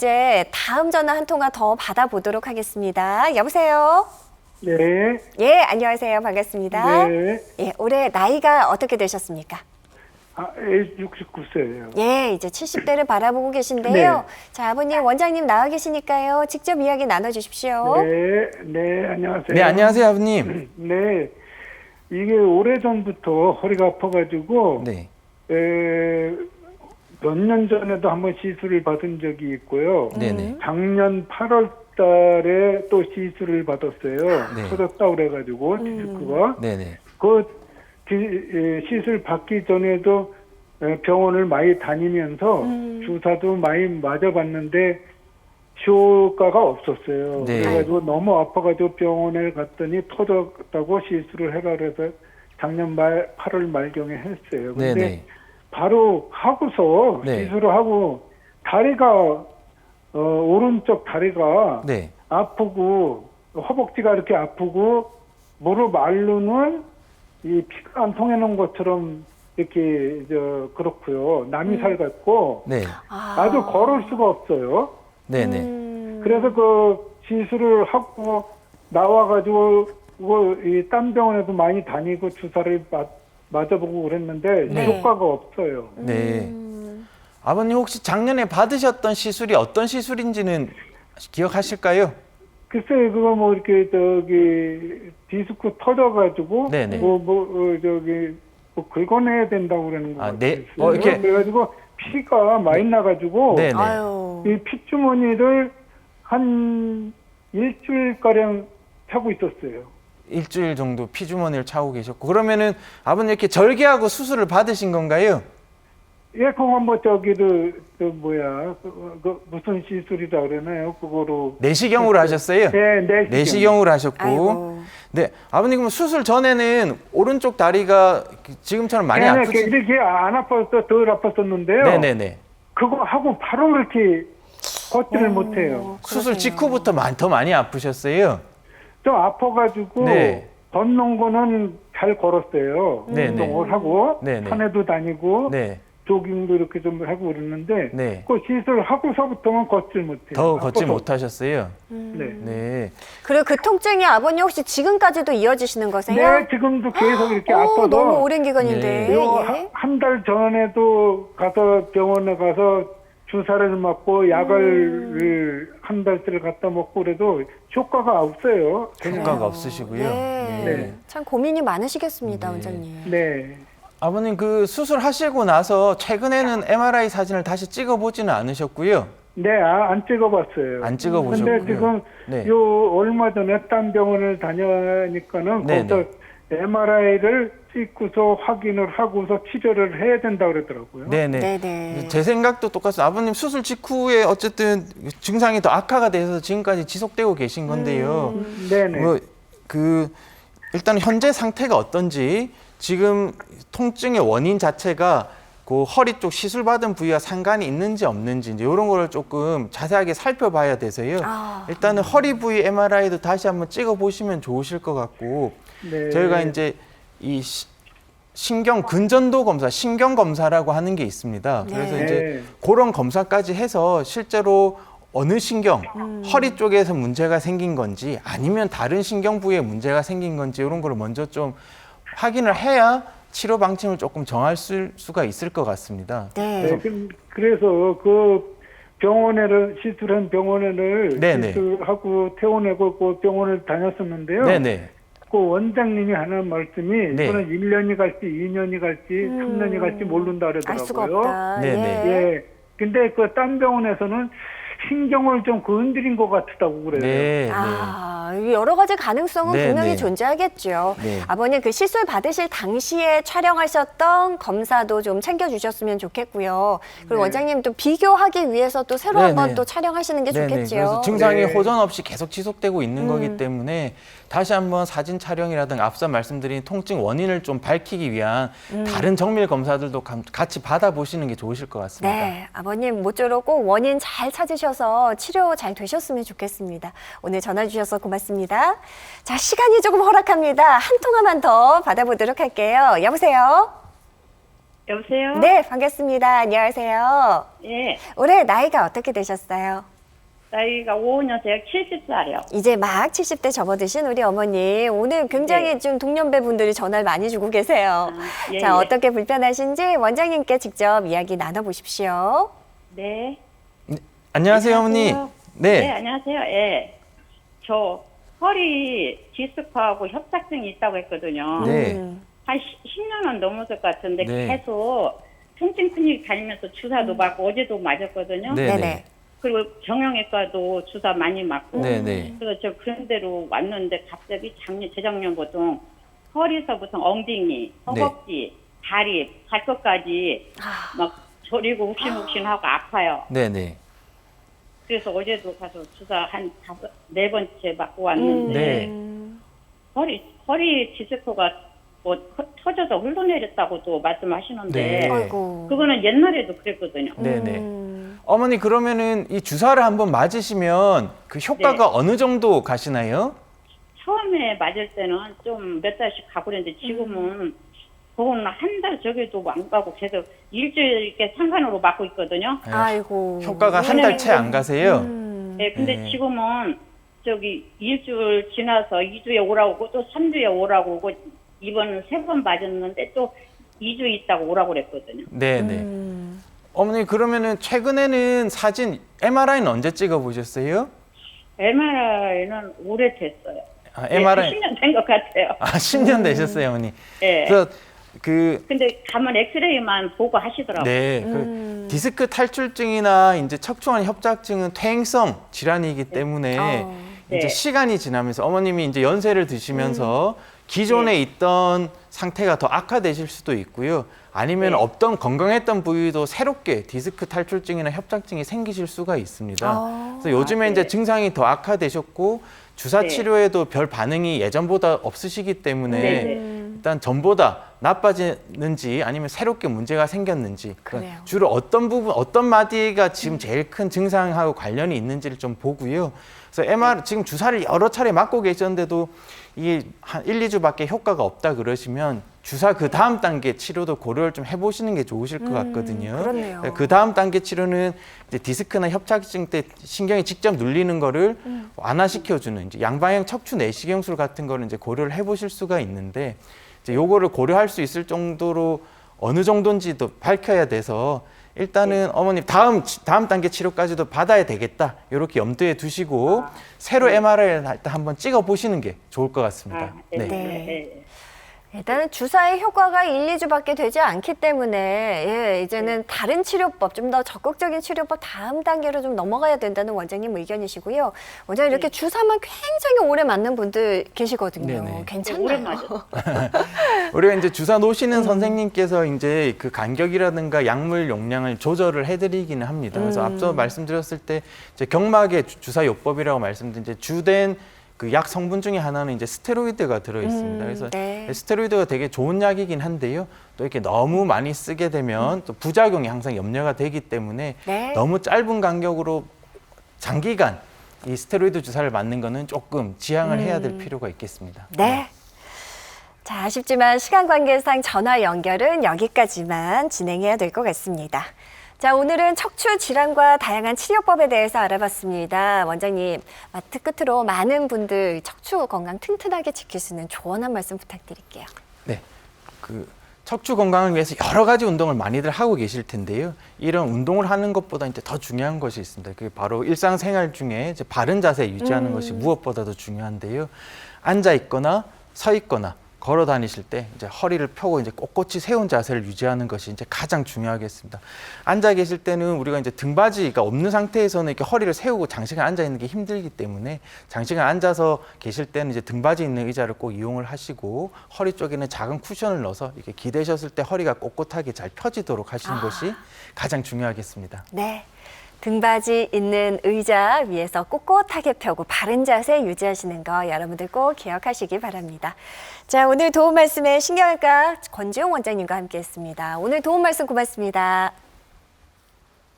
이제 다음 전화 한 통화 더 받아보도록 하겠습니다. 여보세요? 네. 예, 안녕하세요. 반갑습니다. 네. 예, 올해 나이가 어떻게 되셨습니까? 69세예요. 예, 이제 70대를 바라보고 계신데요. 네. 자, 아버님, 원장님 나와 계시니까요. 직접 이야기 나눠주십시오. 네, 안녕하세요. 네, 안녕하세요, 아버님. 네. 이게 오래전부터 허리가 아파가지고, 네. 몇 년 전에도 한번 시술을 받은 적이 있고요. 네네. 작년 8월 달에 또 시술을 받았어요. 네. 터졌다고 그래가지고, 디스크가. 네네. 시술 받기 전에도 병원을 많이 다니면서 주사도 많이 맞아봤는데 효과가 없었어요. 네. 그래가지고 너무 아파가지고 병원에 갔더니 터졌다고 시술을 해라 그래서 작년 8월 말경에 했어요. 근데 네네. 바로 하고서 네. 시술을 하고 다리가 오른쪽 다리가 네. 아프고 허벅지가 이렇게 아프고 무릎 알루는 이 피가 안 통해놓은 것처럼 이렇게 그렇고요. 남이살 같고 네. 아주 걸을 수가 없어요. 네네. 그래서 그 시술을 하고 나와가지고 이 딴 병원에도 많이 다니고 주사를 맞아보고 그랬는데 네. 효과가 없어요. 네. 아버님 혹시 작년에 받으셨던 시술이 어떤 시술인지는 기억하실까요? 글쎄 그거 뭐 이렇게 디스크 터져가지고 네네. 긁어내야 된다고 그러는 거 아, 같아요. 네. 이렇게. 그래가지고 피가 많이 나가지고 네네. 아유. 이 핏주머니를 한 일주일가량 차고 있었어요. 일주일 정도 피주머니를 차고 계셨고 그러면은 아버님 이렇게 절개하고 수술을 받으신 건가요? 예, 그거 뭐 무슨 시술이라 그러나요? 그거로. 내시경으로 하셨어요? 네, 내시경으로 하셨고. 아이고. 네. 아버님 그럼 수술 전에는 오른쪽 다리가 지금처럼 많이 아프지? 이렇게 안 아팠어, 덜 아팠었는데요. 네네네. 그거 하고 바로 이렇게 걷지를 못해요. 수술 직후부터 더 많이 아프셨어요? 좀 아파가지고 네. 걷는 거는 잘 걸었어요. 네, 운동을 하고 네, 네. 산에도 다니고 네. 조깅도 이렇게 좀 하고 그랬는데 네. 그 시술 하고서부터는 걷질 못해요. 더 걷지 아파서. 못하셨어요? 네. 네. 그리고 그 통증이 아버님 혹시 지금까지도 이어지시는 거세요? 네, 지금도 계속 이렇게 아파서 너무 오랜 기간인데. 네. 예. 한 달 전에도 가서 병원에 가서 주사를 맞고 약을 한 달치를 갖다 먹고 그래도 효과가 없어요. 효과가 없으시고요. 네. 네. 참 고민이 많으시겠습니다, 원장님. 네. 아버님 그 수술하시고 나서 최근에는 MRI 사진을 다시 찍어보지는 않으셨고요. 네, 안 찍어봤어요. 안 찍어보셨고요. 근데 지금 네. 요 얼마 전에 딴 병원을 다녀니까는 네, 거기서 MRI를 찍고서 확인을 하고서 치료를 해야 된다고 그러더라고요. 네네. 네네. 제 생각도 똑같습니다. 아버님 수술 직후에 어쨌든 증상이 더 악화가 돼서 지금까지 지속되고 계신 건데요. 네네. 일단 현재 상태가 어떤지 지금 통증의 원인 자체가 그 허리 쪽 시술 받은 부위와 상관이 있는지 없는지 이제 이런 거를 조금 자세하게 살펴봐야 돼서요. 일단은 허리 부위 MRI도 다시 한번 찍어 보시면 좋으실 것 같고 네. 저희가 이제 이 신경 근전도 검사, 신경 검사라고 하는 게 있습니다. 네. 그래서 이제 그런 검사까지 해서 실제로 어느 신경, 허리 쪽에서 문제가 생긴 건지 아니면 다른 신경 부위에 문제가 생긴 건지 이런 걸 먼저 좀 확인을 해야 치료 방침을 조금 정할 수가 있을 것 같습니다. 네. 그래서 그 병원에를 시술한 병원에를 네네. 시술하고 퇴원하고 그 병원을 다녔었는데요. 네네. 그 원장님이 하는 말씀이 네. 이거는 1년이 갈지 2년이 갈지 3년이 갈지 모른다 알 수가 그러더라고요. 없다. 네네. 예. 예. 근데 그 딴 병원에서는 신경을 좀 건드린 것 같다고 그래요. 네. 여러 가지 가능성은 네, 분명히 네. 존재하겠죠. 네. 아버님 그 시술 받으실 당시에 촬영하셨던 검사도 좀 챙겨주셨으면 좋겠고요. 그리고 네. 원장님 또 비교하기 위해서 또 새로 네, 한번 네. 또 촬영하시는 게 네네. 좋겠죠. 그래서 증상이 네. 호전 없이 계속 지속되고 있는 거기 때문에 다시 한번 사진 촬영이라든가 앞서 말씀드린 통증 원인을 좀 밝히기 위한 다른 정밀 검사들도 같이 받아보시는 게 좋으실 것 같습니다. 네, 아버님 모쪼록 꼭 원인 잘 찾으셔서 치료 잘 되셨으면 좋겠습니다. 오늘 전화 주셔서 고맙습니다. 자, 시간이 조금 허락합니다. 한 통화만 더 받아보도록 할게요. 여보세요? 여보세요? 네, 반갑습니다. 안녕하세요. 예. 올해 나이가 어떻게 되셨어요? 나이가 55년생 70살이요. 이제 막 70대 접어드신 우리 어머니. 오늘 굉장히 네. 좀 동년배 분들이 전화를 많이 주고 계세요. 예, 자, 예. 어떻게 불편하신지 원장님께 직접 이야기 나눠보십시오. 네. 안녕하세요, 어머니. 네, 안녕하세요. 예. 저 허리 디스크하고 협착증이 있다고 했거든요. 네. 한 10년은 넘었을 것 같은데 네. 계속 통증 클리닉 다니면서 주사도 맞고 어제도 맞았거든요. 네, 네네. 네. 그리고 정형외과도 주사 많이 맞고 네, 네. 그래서 저 그런 대로 왔는데 갑자기 재작년부터 허리서부터 엉덩이, 허벅지, 다리, 발끝까지 막 저리고 욱신욱신하고 아파요. 네, 네. 그래서 어제도 가서 주사 한 4번째 맞고 왔는데 네. 허리 디스크가 뭐 터져서 흘러내렸다고도 말씀하시는데 네. 아이고. 그거는 옛날에도 그랬거든요. 네, 네. 어머니 그러면은 이 주사를 한번 맞으시면 그 효과가 네. 어느 정도 가시나요? 처음에 맞을 때는 좀 몇 달씩 가고 그랬는데 지금은 그거는 한 달 저기도 안 가고 계속 일주일 이렇게 상관으로 맞고 있거든요. 아이고. 효과가 한 달 채 안 가세요? 네, 근데 네. 지금은 저기 일주일 지나서 2주에 오라고 또 3주에 오라고 오고 이번 3번 맞았는데 또 2주 있다고 오라고 그랬거든요. 네, 네. 어머니 그러면은 최근에는 사진 MRI는 언제 찍어 보셨어요? MRI는 오래됐어요. 아, MRI 10년 된 것 같아요. 아, 10년 되셨어요, 어머니. 네. 그래서 그 근데 가면 엑스레이만 보고 하시더라고요. 네, 그 디스크 탈출증이나 이제 척추관 협착증은 퇴행성 질환이기 때문에 이제 네. 시간이 지나면서 어머님이 이제 연세를 드시면서 기존에 있던 상태가 더 악화되실 수도 있고요. 아니면 네. 없던 건강했던 부위도 새롭게 디스크 탈출증이나 협착증이 생기실 수가 있습니다. 그래서 요즘에 이제 네. 증상이 더 악화되셨고 주사 네. 치료에도 별 반응이 예전보다 없으시기 때문에 네, 네. 일단 전보다 나빠지는지 아니면 새롭게 문제가 생겼는지 그러니까 그래요. 주로 어떤 부분 어떤 마디가 지금 제일 큰 증상하고 관련이 있는지를 좀 보고요. 그래서 MR 지금 주사를 여러 차례 맞고 계셨는데도 이게 한 1, 2주밖에 효과가 없다 그러시면 주사 그 다음 단계 치료도 고려를 좀 해보시는 게 좋으실 것 같거든요. 그렇네요. 그 다음 단계 치료는 이제 디스크나 협착증 때 신경이 직접 눌리는 거를 완화시켜주는 이제 양방향 척추 내시경술 같은 거를 이제 고려를 해보실 수가 있는데 이제 요거를 고려할 수 있을 정도로 어느 정도인지도 밝혀야 돼서 일단은 어머님 다음 단계 치료까지도 받아야 되겠다 이렇게 염두에 두시고 새로 MRI를 할 때 한번 찍어 보시는 게 좋을 것 같습니다. 네. 네. 네. 일단은 주사의 효과가 1, 2주밖에 되지 않기 때문에 예, 이제는 다른 치료법, 좀 더 적극적인 치료법 다음 단계로 좀 넘어가야 된다는 원장님 의견이시고요. 원장님 이렇게 주사만 굉장히 오래 맞는 분들 계시거든요. 네네. 괜찮나요? 오래 맞았어요. 우리가 이제 주사 놓으시는 선생님께서 이제 그 간격이라든가 약물 용량을 조절을 해드리기는 합니다. 그래서 앞서 말씀드렸을 때 이제 경막의 주사 요법이라고 말씀드린 이제 주된 그 약 성분 중에 하나는 이제 스테로이드가 들어 있습니다. 그래서 네. 스테로이드가 되게 좋은 약이긴 한데요. 또 이렇게 너무 많이 쓰게 되면 또 부작용이 항상 염려가 되기 때문에 네. 너무 짧은 간격으로 장기간 이 스테로이드 주사를 맞는 거는 조금 지양을 해야 될 필요가 있겠습니다. 네. 자, 아쉽지만 시간 관계상 전화 연결은 여기까지만 진행해야 될 것 같습니다. 자, 오늘은 척추 질환과 다양한 치료법에 대해서 알아봤습니다. 원장님, 마트 끝으로 많은 분들 척추 건강 튼튼하게 지킬 수 있는 조언 한 말씀 부탁드릴게요. 네, 그 척추 건강을 위해서 여러 가지 운동을 많이들 하고 계실 텐데요. 이런 운동을 하는 것보다 이제 더 중요한 것이 있습니다. 그게 바로 일상생활 중에 이제 바른 자세 유지하는 것이 무엇보다도 중요한데요. 앉아 있거나 서 있거나 걸어 다니실 때 이제 허리를 펴고 이제 꼿꼿이 세운 자세를 유지하는 것이 이제 가장 중요하겠습니다. 앉아 계실 때는 우리가 이제 등받이가 없는 상태에서는 이렇게 허리를 세우고 장시간 앉아 있는 게 힘들기 때문에 장시간 앉아서 계실 때는 이제 등받이 있는 의자를 꼭 이용을 하시고 허리 쪽에는 작은 쿠션을 넣어서 이렇게 기대셨을 때 허리가 꼿꼿하게 잘 펴지도록 하시는 것이 가장 중요하겠습니다. 네. 등받이 있는 의자 위에서 꼿꼿하게 펴고 바른 자세 유지하시는 거 여러분들 꼭 기억하시기 바랍니다. 자, 오늘 도움 말씀에 신경외과 권지용 원장님과 함께했습니다. 오늘 도움 말씀 고맙습니다.